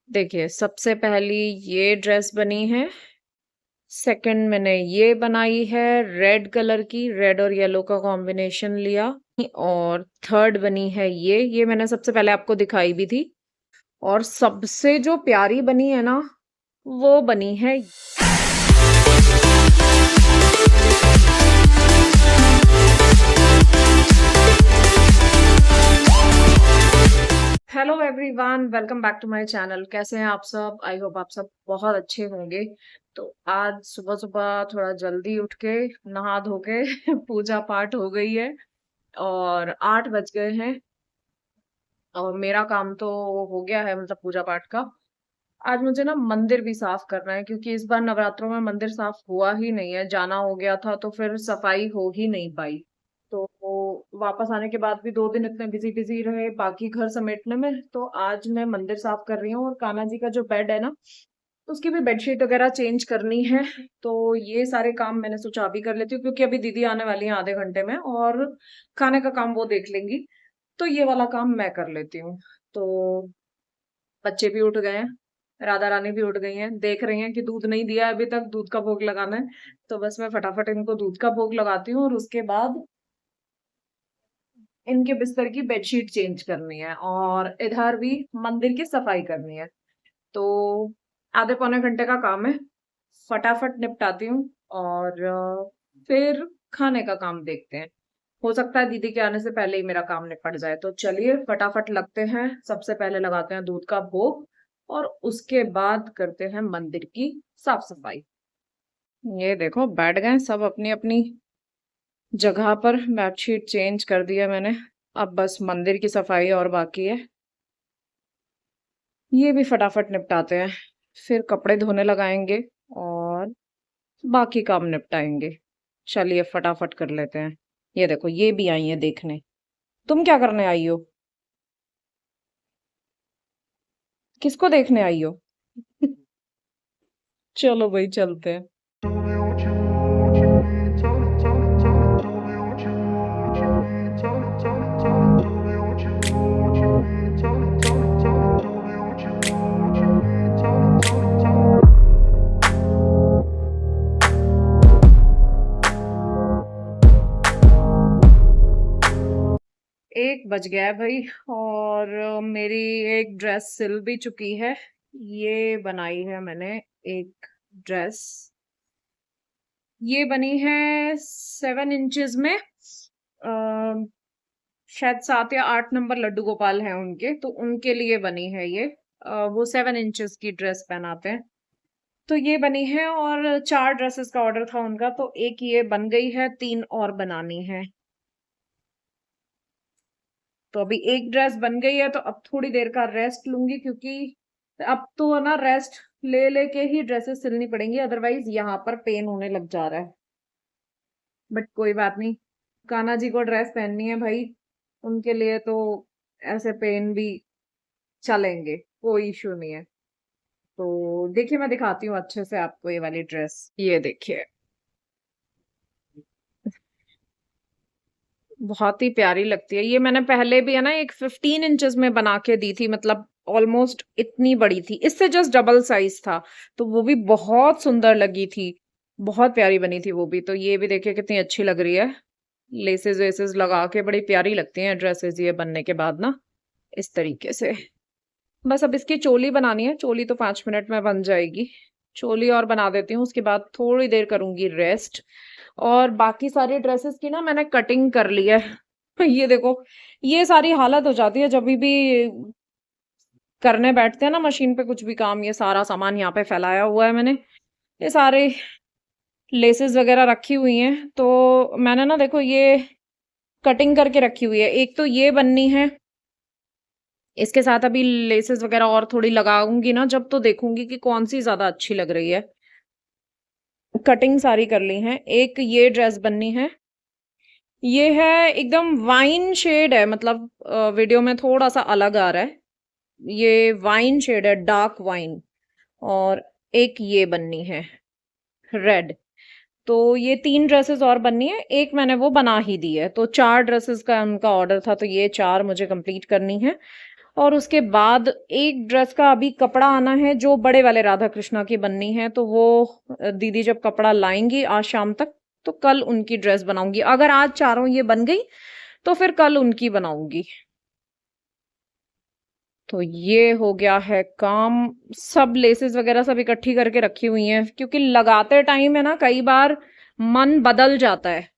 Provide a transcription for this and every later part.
देखिए, सबसे पहली ये ड्रेस बनी है, सेकंड मैंने ये बनाई है रेड कलर की, रेड और येलो का कॉम्बिनेशन लिया और थर्ड बनी है ये मैंने सबसे पहले आपको दिखाई भी थी और सबसे जो प्यारी बनी है ना, वो बनी है hello everyone, welcome back to my channel. कैसे हैं आप सब? आई होप आप सब बहुत अच्छे होंगे। तो आज सुबह सुबह थोड़ा जल्दी उठ के नहा धो के पूजा पाठ हो गई है और 8 बज गए हैं और मेरा काम तो हो गया है, मतलब पूजा पाठ का। आज मुझे ना मंदिर भी साफ करना है क्योंकि इस बार नवरात्रों में मंदिर साफ हुआ ही नहीं है, जाना हो गया था तो फिर सफाई हो ही नहीं पाई। तो वापस आने के बाद भी 2 दिन इतने बिजी बिजी रहे बाकी घर समेटने में, तो आज मैं मंदिर साफ कर रही हूँ और कान्हा जी का जो बेड है ना, उसकी भी बेडशीट वगैरह चेंज करनी है। तो ये सारे काम मैंने सोचा अभी कर लेती हूँ क्योंकि अभी दीदी आने वाली है आधे घंटे में और खाने का काम वो देख लेंगी। तो ये वाला काम मैं कर लेती हूँ। तो बच्चे भी उठ गए हैं, राधा रानी भी उठ गई हैं, देख रही हैं कि दूध नहीं दिया है अभी तक, दूध का भोग लगाना है। तो बस मैं फटाफट इनको दूध का भोग लगाती हूँ और उसके बाद इनके बिस्तर की बेडशीट चेंज करनी है और इधर भी मंदिर की सफाई करनी है। तो आधे पौने घंटे का काम है, फटाफट निपटाती हूँ और फिर खाने का काम देखते हैं। हो सकता है दीदी के आने से पहले ही मेरा काम निपट जाए। तो चलिए फटाफट लगते हैं, सबसे पहले लगाते हैं दूध का भोग और उसके बाद करते हैं मंदिर की साफ सफाई। ये देखो बैठ गए सब अपनी अपनी जगह पर, बेडशीट चेंज कर दिया मैंने। अब बस मंदिर की सफाई और बाकी है, ये भी फटाफट निपटाते हैं, फिर कपड़े धोने लगाएंगे और बाकी काम निपटाएंगे। चलिए फटाफट कर लेते हैं। ये देखो ये भी आई है देखने। तुम क्या करने आई हो? किसको देखने आई हो? चलो भाई चलते हैं। एक बज गया है भाई और मेरी एक ड्रेस सिल भी चुकी है। ये बनाई है मैंने एक ड्रेस, ये बनी है 7 इंचेस में। शायद 7 या 8 नंबर लड्डू गोपाल हैं उनके, तो उनके लिए बनी है ये। वो 7 इंचेस की ड्रेस पहनाते हैं। तो ये बनी है और 4 ड्रेसेस का ऑर्डर था उनका, तो एक ये बन गई है, 3 और बनानी है। तो अभी एक ड्रेस बन गई है तो अब थोड़ी देर का रेस्ट लूंगी क्योंकि अब तो ना रेस्ट ले लेके ही ड्रेसेस सिलनी पड़ेंगी, अदरवाइज यहाँ पर पेन होने लग जा रहा है। बट कोई बात नहीं, कान्हा जी को ड्रेस पहननी है भाई, उनके लिए तो ऐसे पेन भी चलेंगे, कोई इशू नहीं है। तो देखिए मैं दिखाती हूँ अच्छे से आपको ये वाली ड्रेस, ये देखिए बहुत ही प्यारी लगती है। ये मैंने पहले भी है ना एक 15 इंचेस में बना के दी थी, मतलब ऑलमोस्ट इतनी बड़ी थी, इससे जस्ट डबल साइज था। तो वो भी बहुत सुंदर लगी थी, बहुत प्यारी बनी थी वो भी। तो ये भी देखिए कितनी अच्छी लग रही है, लेसेस वेसेस लगा के बड़ी प्यारी लगती हैं ड्रेसेस ये बनने के बाद ना, इस तरीके से। बस अब इसकी चोली बनानी है, चोली तो 5 मिनट में बन जाएगी। चोली और बना देती हूँ, उसके बाद थोड़ी देर करूंगी रेस्ट। और बाकी सारी ड्रेसेस की ना मैंने कटिंग कर ली है। ये देखो, ये सारी हालत हो जाती है जब भी करने बैठते हैं ना मशीन पे कुछ भी काम। ये सारा सामान यहाँ पे फैलाया हुआ है मैंने, ये सारे लेसेस वगैरह रखी हुई हैं। तो मैंने ना देखो ये कटिंग करके रखी हुई है, एक तो ये बननी है, इसके साथ अभी लेसेस वगैरह और थोड़ी लगाऊंगी ना जब, तो देखूंगी कि कौन सी ज्यादा अच्छी लग रही है। कटिंग सारी कर ली है। एक ये ड्रेस बननी है, ये है एकदम वाइन शेड है, मतलब वीडियो में थोड़ा सा अलग आ रहा है, ये वाइन शेड है, डार्क वाइन। और एक ये बननी है रेड। तो ये 3 ड्रेसेस और बननी है, एक मैंने वो बना ही दी है। तो 4 ड्रेसेस का उनका ऑर्डर था, तो ये 4 मुझे कंप्लीट करनी है। और उसके बाद एक ड्रेस का अभी कपड़ा आना है जो बड़े वाले राधा कृष्णा की बननी है, तो वो दीदी जब कपड़ा लाएंगी आज शाम तक, तो कल उनकी ड्रेस बनाऊंगी। अगर आज चारों ये बन गई तो फिर कल उनकी बनाऊंगी। तो ये हो गया है काम। सब लेसेस वगैरह सब इकट्ठी करके रखी हुई हैं, क्योंकि लगाते टाइम है ना कई बार मन बदल जाता है।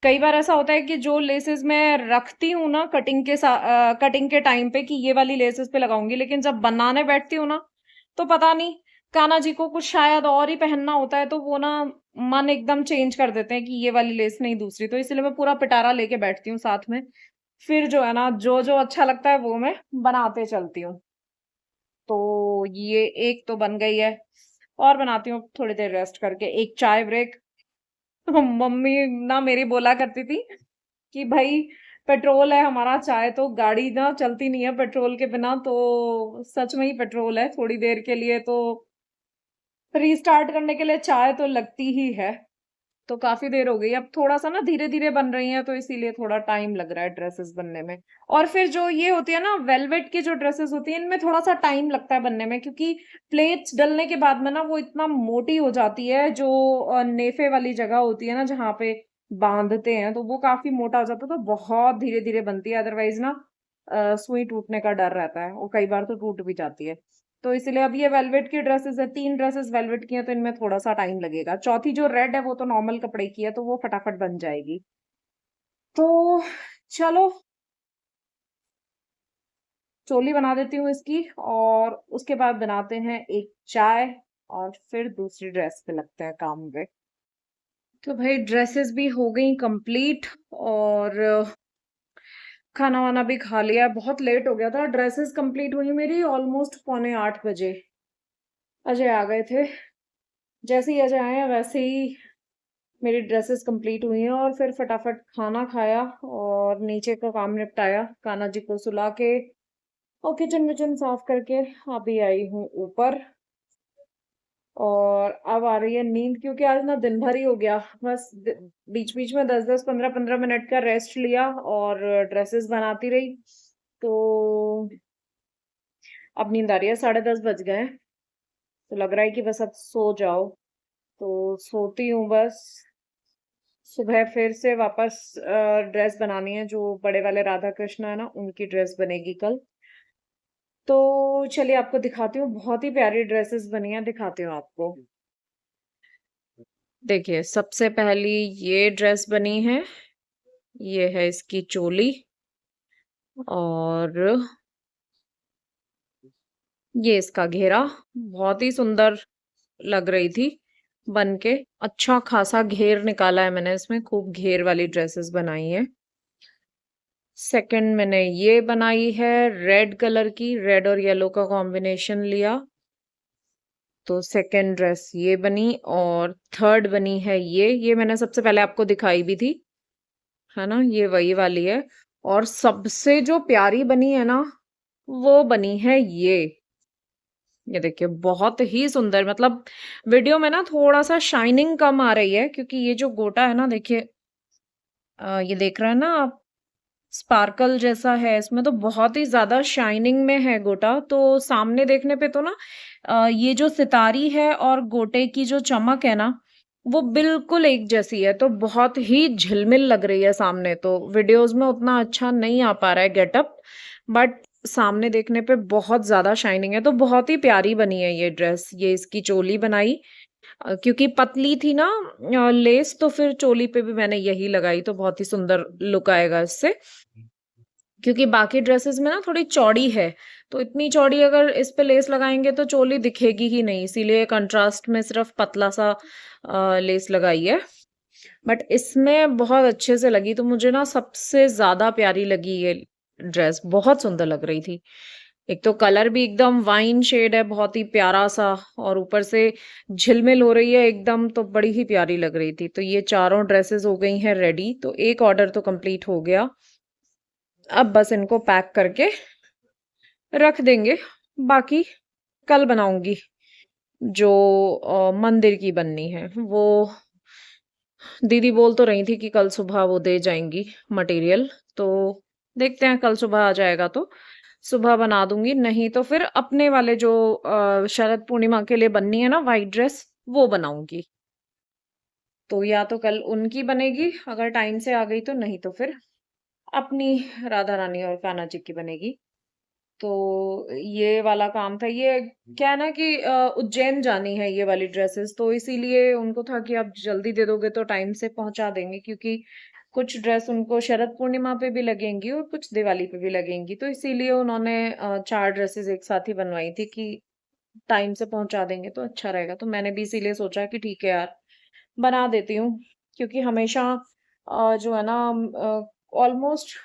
कई बार ऐसा होता है कि जो लेसेस मैं रखती हूँ ना कटिंग के टाइम पे कि ये वाली लेसेस पे लगाऊंगी, लेकिन जब बनाने बैठती हूँ ना तो पता नहीं, कान्हा जी को कुछ शायद और ही पहनना होता है, तो वो ना मन एकदम चेंज कर देते हैं कि ये वाली लेस नहीं दूसरी, तो इसलिए मैं पूरा पिटारा लेके बैठती हूँ साथ में। फिर जो है ना जो जो अच्छा लगता है वो मैं बनाते चलती हूँ। तो ये एक तो बन गई है, और बनाती हूँ थोड़ी देर रेस्ट करके, एक चाय ब्रेक। तो मम्मी ना मेरी बोला करती थी कि भाई पेट्रोल है हमारा, चाय तो गाड़ी ना चलती नहीं है पेट्रोल के बिना, तो सच में ही पेट्रोल है, थोड़ी देर के लिए तो रीस्टार्ट करने के लिए चाय तो लगती ही है। तो काफी देर हो गई, अब थोड़ा सा ना धीरे धीरे बन रही है, तो इसीलिए थोड़ा टाइम लग रहा है ड्रेसेस बनने में। और फिर जो ये होती है ना वेलवेट की जो ड्रेसेस होती है, इनमें थोड़ा सा टाइम लगता है बनने में, क्योंकि प्लेट्स डलने के बाद में ना वो इतना मोटी हो जाती है, जो नेफे वाली जगह होती है ना जहाँ पे बांधते हैं, तो वो काफी मोटा हो जाता है, तो बहुत धीरे धीरे बनती है, अदरवाइज ना सुई टूटने का डर रहता है, और कई बार तो टूट भी जाती है। तो इसलिए अब ये वेलवेट की ड्रेसेस है, 3 ड्रेसेस वेलवेट की हैं, तो इनमें थोड़ा सा टाइम लगेगा। चौथी जो रेड है वो तो नॉर्मल कपड़े की है, तो वो फटाफट बन जाएगी। तो चलो चोली बना देती हूँ इसकी, और उसके बाद बनाते हैं एक चाय, और फिर दूसरी ड्रेस पे लगते हैं काम पे। तो भाई ड्रेसेस भी हो गई कंप्लीट, और खाना वाना भी खा लिया। बहुत लेट हो गया था, ड्रेसेस कंप्लीट हुई मेरी ऑलमोस्ट 7:45 बजे। अजय आ गए थे, जैसे ही अजय आए हैं वैसे ही मेरी ड्रेसेस कंप्लीट हुई हैं, और फिर फटाफट खाना खाया और नीचे का काम निपटाया, कान्हा जी को सुला के और किचन विचन साफ करके अभी आई हूँ ऊपर। और अब आ रही है नींद, क्योंकि आज ना दिन भर ही हो गया, बस बीच बीच में 10-10 15-15 मिनट का रेस्ट लिया और ड्रेसेस बनाती रही। तो अब नींद आ रही है, 10:30 बज गए हैं, तो लग रहा है कि बस अब सो जाओ। तो सोती हूँ बस। सुबह फिर से वापस ड्रेस बनानी है, जो बड़े वाले राधा कृष्ण है ना उनकी ड्रेस बनेगी कल। तो चलिए आपको दिखाती हूँ, बहुत ही प्यारी ड्रेसेस बनी है, दिखाती हूँ आपको। देखिए सबसे पहली ये ड्रेस बनी है, ये है इसकी चोली, और ये इसका घेरा। बहुत ही सुंदर लग रही थी बन के, अच्छा खासा घेर निकाला है मैंने इसमें, खूब घेर वाली ड्रेसेस बनाई है। सेकंड मैंने ये बनाई है रेड कलर की, रेड और येलो का कॉम्बिनेशन लिया, तो सेकंड ड्रेस ये बनी। और थर्ड बनी है ये मैंने सबसे पहले आपको दिखाई भी थी, है ना, ये वही वाली है। और सबसे जो प्यारी बनी है ना वो बनी है ये देखिए बहुत ही सुंदर, मतलब वीडियो में ना थोड़ा सा शाइनिंग कम आ रही है, क्योंकि ये जो गोटा है ना देखिए, ये देख रहे हैं ना आप, स्पार्कल जैसा है इसमें, तो बहुत ही ज्यादा शाइनिंग में है गोटा, तो सामने देखने पे तो ना ये जो सितारी है और गोटे की जो चमक है ना वो बिल्कुल एक जैसी है, तो बहुत ही झिलमिल लग रही है सामने, तो वीडियोस में उतना अच्छा नहीं आ पा रहा है गेटअप, बट सामने देखने पे बहुत ज्यादा शाइनिंग है, तो बहुत ही प्यारी बनी है ये ड्रेस। ये इसकी चोली बनाई, क्योंकि पतली थी ना लेस, तो फिर चोली पे भी मैंने यही लगाई, तो बहुत ही सुंदर लुक आएगा इससे। क्योंकि बाकी ड्रेसेस में ना थोड़ी चौड़ी है, तो इतनी चौड़ी अगर इस पे लेस लगाएंगे तो चोली दिखेगी ही नहीं, इसीलिए कंट्रास्ट में सिर्फ पतला सा लेस लगाई है। बट इसमें बहुत अच्छे से लगी, तो मुझे ना सबसे ज्यादा प्यारी लगी ये ड्रेस, बहुत सुंदर लग रही थी। एक तो कलर भी एकदम वाइन शेड है, बहुत ही प्यारा सा, और ऊपर से झिलमिल हो रही है एकदम, तो बड़ी ही प्यारी लग रही थी। तो ये चारों ड्रेसेस हो गई हैं रेडी, तो एक ऑर्डर तो कंप्लीट हो गया। अब बस इनको पैक करके रख देंगे, बाकी कल बनाऊंगी जो मंदिर की बननी है वो। दीदी बोल तो रही थी कि कल सुबह वो दे जाएंगी मटेरियल, तो देखते हैं कल सुबह आ जाएगा तो सुबह बना दूँगी, नहीं तो फिर अपने वाले जो शरद पूर्णिमा के लिए बननी है ना व्हाइट ड्रेस, वो बनाऊँगी। तो या तो कल उनकी बनेगी अगर टाइम से आ गई तो, नहीं तो फिर अपनी राधा रानी और कान्हा जी की बनेगी। तो ये वाला काम था। ये क्या है ना कि उज्जैन जानी है ये वाली ड्रेसेस, तो इसीलिए उनको था कि आप जल्दी दे दोगे तो टाइम से पहुंचा देंगे, क्योंकि कुछ ड्रेस उनको शरद पूर्णिमा पे भी लगेंगी और कुछ दिवाली पे भी लगेंगी, तो इसीलिए उन्होंने 4 ड्रेसेस एक साथ ही बनवाई थी कि टाइम से पहुंचा देंगे तो अच्छा रहेगा। तो मैंने भी इसीलिए सोचा कि ठीक है यार, बना देती हूँ, क्योंकि हमेशा जो है ना ऑलमोस्ट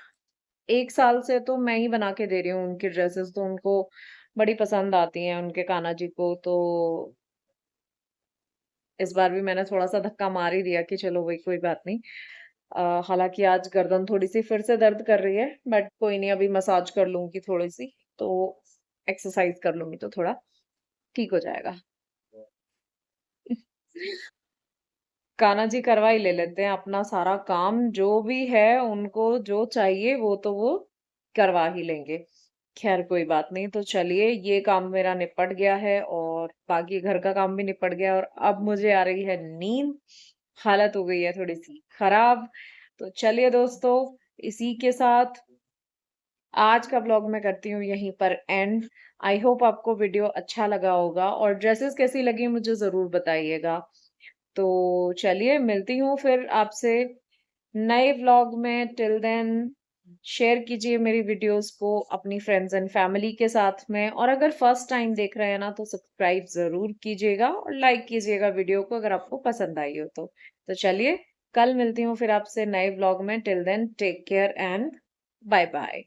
1 साल से तो मैं ही बना के दे रही हूँ उनकी ड्रेसेस, तो उनको बड़ी पसंद आती हैं उनके कान्हा जी को। तो इस बार भी मैंने थोड़ा-सा धक्का मार ही दिया कि चलो भई कोई बात नहीं। हालाँकि आज गर्दन थोड़ी-सी फिर से दर्द कर रही है, बट कोई नहीं, अभी मसाज कर लूँगी थोड़ी-सी, तो एक्सरसाइज कर लूँगी तो थोड़ा ठीक हो जाएगा। कान्हा जी करवा ही ले लेते हैं अपना सारा काम, जो भी है उनको जो चाहिए वो तो वो करवा ही लेंगे। खैर कोई बात नहीं, तो चलिए ये काम मेरा निपट गया है और बाकी घर का काम भी निपट गया, और अब मुझे आ रही है नींद। हालत हो गई है थोड़ी-सी खराब। तो चलिए दोस्तों, इसी के साथ आज का व्लॉग मैं करती हूँ यहीं पर एंड। आई होप आपको वीडियो अच्छा लगा होगा और ड्रेसेस कैसी लगी मुझे ज़रूर बताइएगा। तो चलिए मिलती हूँ फिर आपसे नए व्लॉग में। टिल देन शेयर कीजिए मेरी वीडियोस को अपनी फ्रेंड्स एंड फैमिली के साथ में, और अगर फर्स्ट टाइम देख रहे हैं ना तो सब्सक्राइब जरूर कीजिएगा और लाइक कीजिएगा वीडियो को अगर आपको पसंद आई हो तो चलिए कल मिलती हूँ फिर आपसे नए व्लॉग में। Till then take care and bye bye.